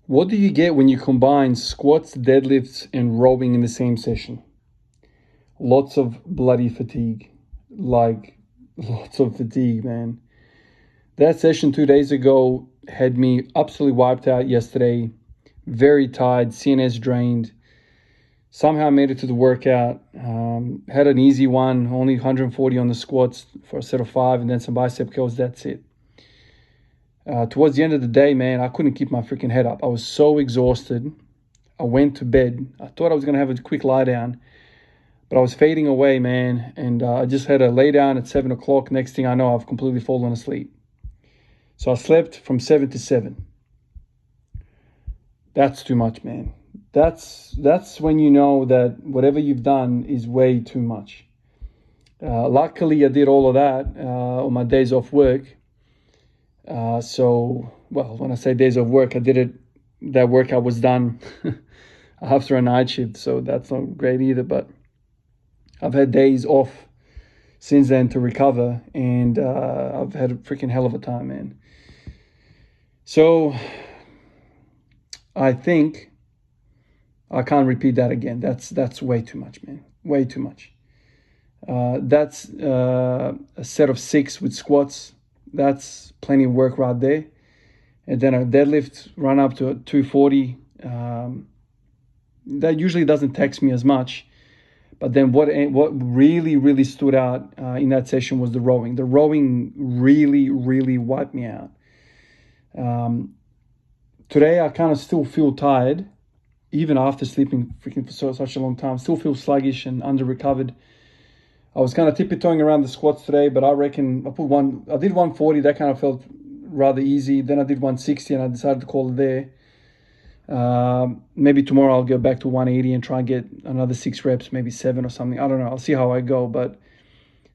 What do you get when you combine squats, deadlifts, and rowing in the same session? Lots of bloody fatigue. Like, lots of fatigue, man. That session 2 days ago had me absolutely wiped out yesterday. Very tired, CNS drained. Somehow I made it to the workout. Had an easy one, only 140 on the squats for a set of 5, and then some bicep curls. That's it. Towards the end of the day, man, I couldn't keep my freaking head up. I was so exhausted. I went to bed. I thought I was going to have a quick lie down, but I was fading away, man. And I just had a lay down at 7 o'clock. Next thing I know, I've completely fallen asleep. So I slept from 7 to 7. That's too much, man. That's when you know that whatever you've done is way too much. Luckily, I did all of that on my days off work. When I say days of work, I did it. That workout was done after a night shift, so that's not great either. But I've had days off since then to recover, and I've had a freaking hell of a time, man. So I think I can't repeat that again. That's way too much, man. Way too much. That's a set of 6 with squats. That's plenty of work right there. And then a deadlift run up to 240. That usually doesn't tax me as much. But then what really stood out in that session was the rowing. The rowing really wiped me out. Today I kind of still feel tired, even after sleeping freaking for such a long time. Still feel sluggish and under-recovered. I was kind of tippy-toeing around the squats today, but I reckon I did 140. That kind of felt rather easy. Then I did 160 and I decided to call it there. Maybe tomorrow I'll go back to 180 and try and get another 6 reps, maybe 7 or something. I don't know. I'll see how I go. But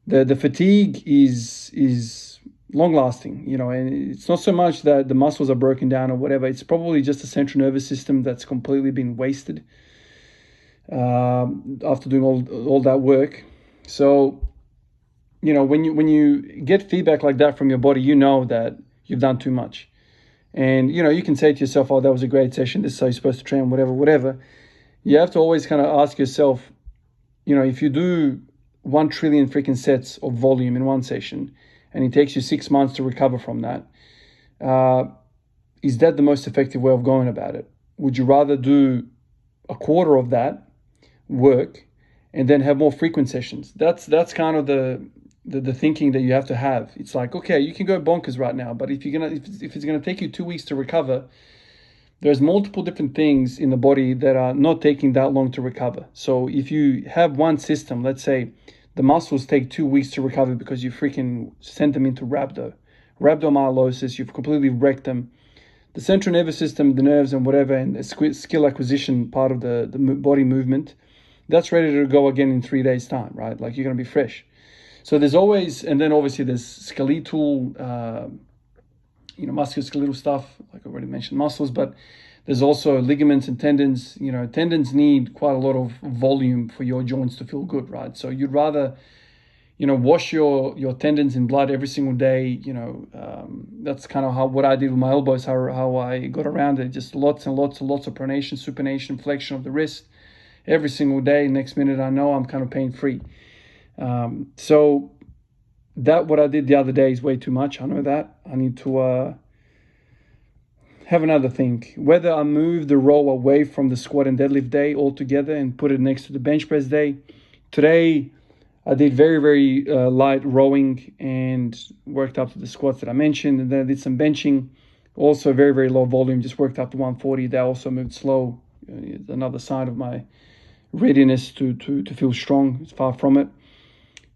the fatigue is long lasting, and it's not so much that the muscles are broken down or whatever. It's probably just the central nervous system that's completely been wasted after doing all that work. So, when you get feedback like that from your body, you know that you've done too much. And, you can say to yourself, oh, that was a great session. This is how you're supposed to train, whatever. You have to always kind of ask yourself, if you do 1 trillion freaking sets of volume in one session, and it takes you 6 months to recover from that, is that the most effective way of going about it? Would you rather do a quarter of that work and then have more frequent sessions? That's kind of the thinking that you have to have. It's like, okay, you can go bonkers right now, but if it's gonna take you 2 weeks to recover, there's multiple different things in the body that are not taking that long to recover. So if you have one system, let's say the muscles take 2 weeks to recover because you freaking sent them into rhabdomyolysis, you've completely wrecked them. The central nervous system, the nerves and whatever, and the skill acquisition part of the body movement, that's ready to go again in 3 days' time, right? Like, you're going to be fresh. So there's always, and then obviously there's skeletal, musculoskeletal stuff, like I already mentioned, muscles, but there's also ligaments and tendons. Tendons need quite a lot of volume for your joints to feel good, right? So you'd rather, wash your tendons in blood every single day. That's kind of what I did with my elbows, how I got around it. Just lots and lots of pronation, supination, flexion of the wrist every single day. Next minute I know I'm kind of pain-free. So that what I did the other day is way too much. I know that. I need to have another think. Whether I move the row away from the squat and deadlift day altogether and put it next to the bench press day. Today, I did very light rowing and worked up to the squats that I mentioned. And then I did some benching. Also very low volume, just worked up to 140. That also moved slow. Another sign of my readiness to feel strong. It's far from it.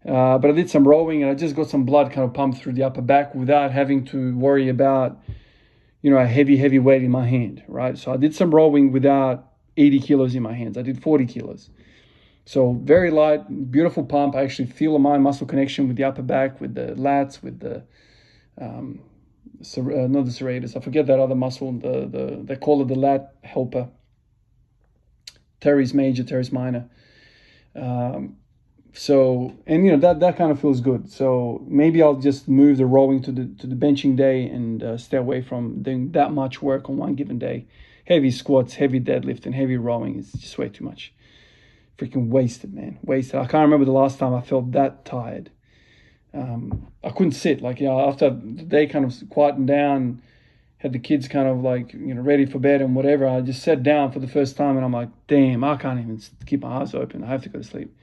But I did some rowing and I just got some blood kind of pumped through the upper back without having to worry about a heavy weight in my hand, right? So I did some rowing without 80 kilos in my hands. I did 40 kilos. So very light, beautiful pump. I actually feel a mind muscle connection with the upper back, with the lats, with the, not the serratus. I forget that other muscle. They call it the lat helper. Teres major, teres minor. So, and that kind of feels good. So maybe I'll just move the rowing to the benching day and stay away from doing that much work on one given day. Heavy squats, heavy deadlift, and heavy rowing is just way too much. Freaking wasted, man. Wasted. I can't remember the last time I felt that tired. I couldn't sit. Like, after the day kind of quietened down, had the kids kind of like, ready for bed and whatever, I just sat down for the first time and I'm like, damn, I can't even keep my eyes open. I have to go to sleep.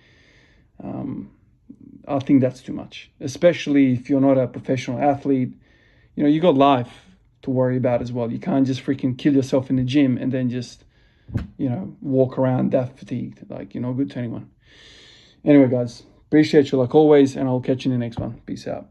I think that's too much, especially if you're not a professional athlete. You got life to worry about as well. You can't just freaking kill yourself in the gym and then just, walk around that fatigued. Like, you're not good to anyone. Anyway, guys, appreciate you like always, and I'll catch you in the next one. Peace out.